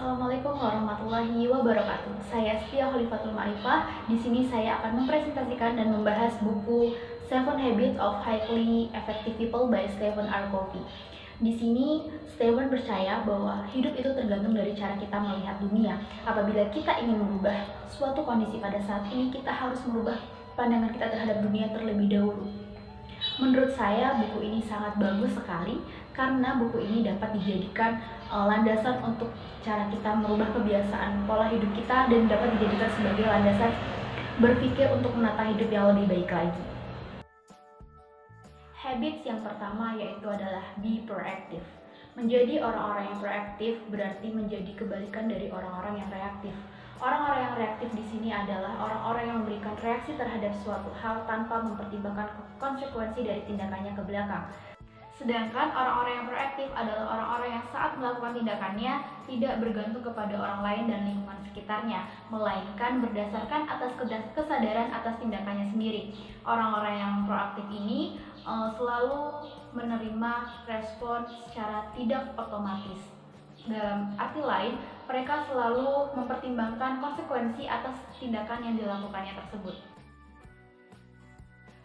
Assalamualaikum warahmatullahi wabarakatuh. Saya Setia Khalifatul Ma'rifah. Di sini saya akan mempresentasikan dan membahas buku Seven Habits of Highly Effective People by Stephen R. Covey. Di sini Stephen percaya bahwa hidup itu tergantung dari cara kita melihat dunia. Apabila kita ingin merubah suatu kondisi pada saat ini, kita harus merubah pandangan kita terhadap dunia terlebih dahulu. Menurut saya buku ini sangat bagus sekali karena buku ini dapat dijadikan landasan untuk cara kita merubah kebiasaan pola hidup kita dan dapat dijadikan sebagai landasan berpikir untuk menata hidup yang lebih baik lagi. Habits yang pertama yaitu adalah be proactive. Menjadi orang-orang yang proaktif berarti menjadi kebalikan dari orang-orang yang reaktif. Orang-orang yang reaktif di sini adalah orang-orang yang memberikan reaksi terhadap suatu hal tanpa mempertimbangkan konsekuensi dari tindakannya ke belakang. Sedangkan orang-orang yang proaktif adalah orang-orang yang saat melakukan tindakannya tidak bergantung kepada orang lain dan lingkungan sekitarnya, melainkan berdasarkan atas kesadaran atas tindakannya sendiri. Orang-orang yang proaktif ini selalu menerima respon secara tidak otomatis. Dalam arti lain, mereka selalu mempertimbangkan konsekuensi atas tindakan yang dilakukannya tersebut.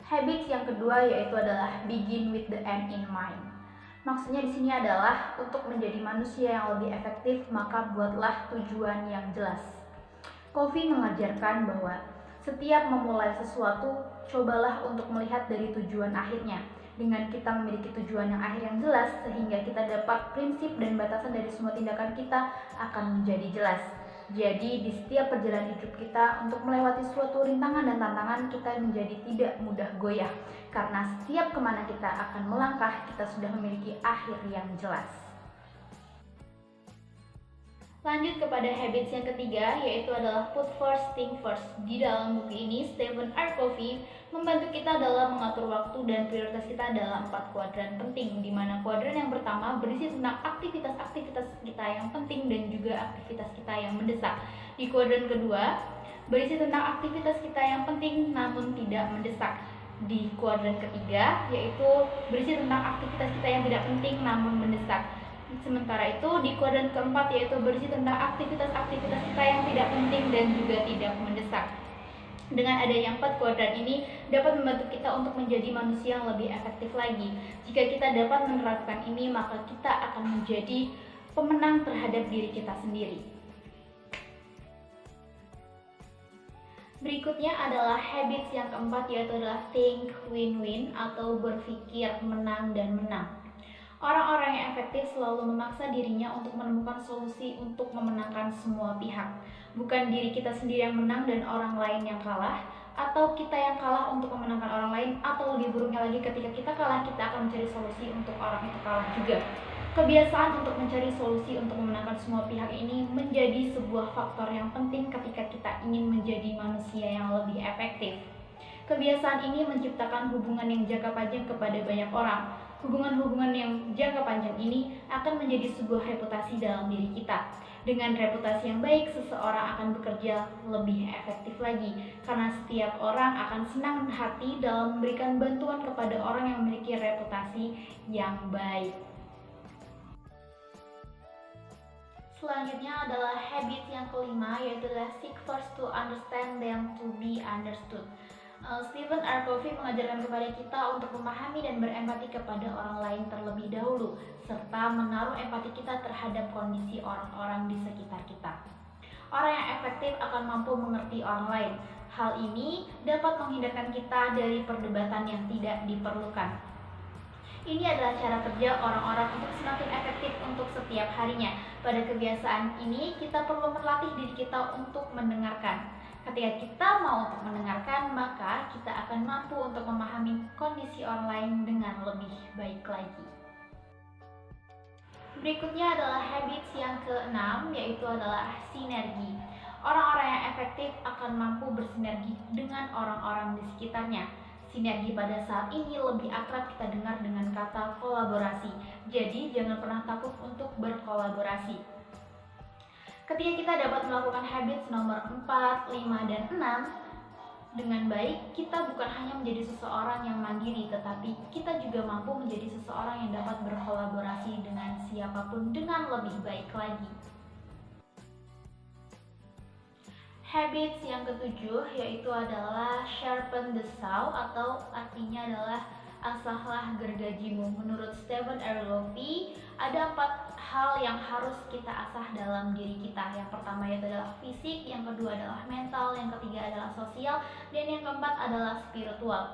Habits yang kedua yaitu adalah begin with the end in mind. Maksudnya di sini adalah untuk menjadi manusia yang lebih efektif, maka buatlah tujuan yang jelas. Covey mengajarkan bahwa setiap memulai sesuatu, cobalah untuk melihat dari tujuan akhirnya. Dengan kita memiliki tujuan yang akhir yang jelas, sehingga kita dapat prinsip dan batasan dari semua tindakan kita akan menjadi jelas. Jadi di setiap perjalanan hidup kita untuk melewati suatu rintangan dan tantangan, kita menjadi tidak mudah goyah. Karena setiap kemana kita akan melangkah, kita sudah memiliki akhir yang jelas. Lanjut kepada habits yang ketiga, yaitu adalah put first thing first. Di dalam buku ini, Stephen R. Covey membantu kita dalam mengatur waktu dan prioritas kita dalam 4 kuadran penting, di mana kuadran yang pertama berisi tentang aktivitas-aktivitas kita yang penting dan juga aktivitas kita yang mendesak. Di kuadran kedua, berisi tentang aktivitas kita yang penting namun tidak mendesak. Di kuadran ketiga, yaitu berisi tentang aktivitas kita yang tidak penting namun mendesak. Sementara itu di kuadran keempat yaitu berisi tentang aktivitas-aktivitas kita yang tidak penting dan juga tidak mendesak. Dengan adanya 4 kuadran ini dapat membantu kita untuk menjadi manusia yang lebih efektif lagi. Jika kita dapat menerapkan ini, maka kita akan menjadi pemenang terhadap diri kita sendiri. Berikutnya adalah habits yang keempat yaitu adalah think win-win atau berpikir menang dan menang. Orang-orang yang efektif selalu memaksa dirinya untuk menemukan solusi untuk memenangkan semua pihak. Bukan diri kita sendiri yang menang dan orang lain yang kalah, atau kita yang kalah untuk memenangkan orang lain, atau lebih buruknya lagi ketika kita kalah, kita akan mencari solusi untuk orang itu kalah juga. Kebiasaan untuk mencari solusi untuk memenangkan semua pihak ini menjadi sebuah faktor yang penting ketika kita ingin menjadi manusia yang lebih efektif. Kebiasaan ini menciptakan hubungan yang jangka panjang kepada banyak orang. Hubungan-hubungan yang jangka panjang ini akan menjadi sebuah reputasi dalam diri kita. Dengan reputasi yang baik, seseorang akan bekerja lebih efektif lagi, karena setiap orang akan senang hati dalam memberikan bantuan kepada orang yang memiliki reputasi yang baik. Selanjutnya adalah habit yang kelima, yaitu adalah seek first to understand then to be understood. Stephen R. Covey mengajarkan kepada kita untuk memahami dan berempati kepada orang lain terlebih dahulu, serta menaruh empati kita terhadap kondisi orang-orang di sekitar kita. Orang yang efektif akan mampu mengerti orang lain. Hal ini dapat menghindarkan kita dari perdebatan yang tidak diperlukan. Ini adalah cara kerja orang-orang untuk semakin efektif untuk setiap harinya. Pada kebiasaan ini, kita perlu melatih diri kita untuk mendengarkan. Ketika kita mau untuk mendengarkan, maka kita akan mampu untuk memahami kondisi orang lain dengan lebih baik lagi. Berikutnya adalah habits yang keenam, yaitu adalah sinergi. Orang-orang yang efektif akan mampu bersinergi dengan orang-orang di sekitarnya. Sinergi pada saat ini lebih akrab kita dengar dengan kata kolaborasi. Jadi jangan pernah takut untuk berkolaborasi. Ketika kita dapat melakukan habits nomor 4, 5, dan 6 dengan baik, kita bukan hanya menjadi seseorang yang mandiri, tetapi kita juga mampu menjadi seseorang yang dapat berkolaborasi dengan siapapun dengan lebih baik lagi. Habits yang ketujuh yaitu adalah sharpen the saw, atau artinya adalah asahlah gergajimu. Menurut Stephen R. Covey, ada 4 hal yang harus kita asah dalam diri kita. Yang pertama yaitu adalah fisik, yang kedua adalah mental, yang ketiga adalah sosial, dan yang keempat adalah spiritual.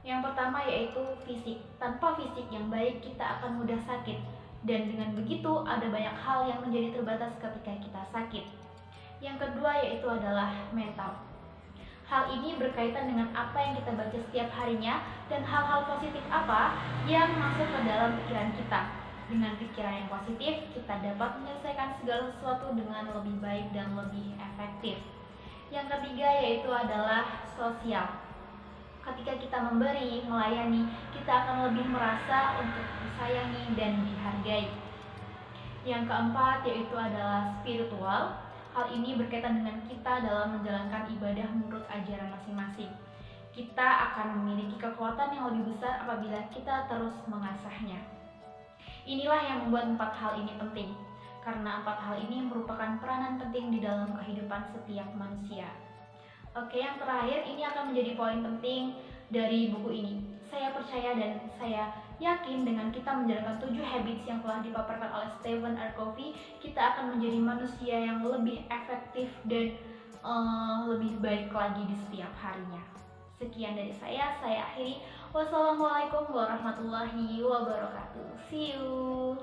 Yang pertama yaitu fisik. Tanpa fisik yang baik kita akan mudah sakit, dan dengan begitu ada banyak hal yang menjadi terbatas ketika kita sakit. Yang kedua yaitu adalah mental. Hal ini berkaitan dengan apa yang kita baca setiap harinya dan hal-hal positif apa yang masuk ke dalam pikiran kita. Dengan pikiran yang positif, kita dapat menyelesaikan segala sesuatu dengan lebih baik dan lebih efektif. Yang ketiga yaitu adalah sosial. Ketika kita memberi, melayani, kita akan lebih merasa untuk disayangi dan dihargai. Yang keempat yaitu adalah spiritual. Hal ini berkaitan dengan kita dalam menjalankan ibadah menurut ajaran masing-masing. Kita akan memiliki kekuatan yang lebih besar apabila kita terus mengasahnya. Inilah yang membuat 4 hal ini penting, karena 4 hal ini merupakan peranan penting di dalam kehidupan setiap manusia. Oke, yang terakhir ini akan menjadi poin penting dari buku ini. Saya percaya dan saya yakin dengan kita menjalankan 7 habits yang telah dipaparkan oleh Stephen R. Covey, kita akan menjadi manusia yang lebih efektif dan lebih baik lagi di setiap harinya. Sekian dari saya akhiri. Wassalamualaikum warahmatullahi wabarakatuh. See you.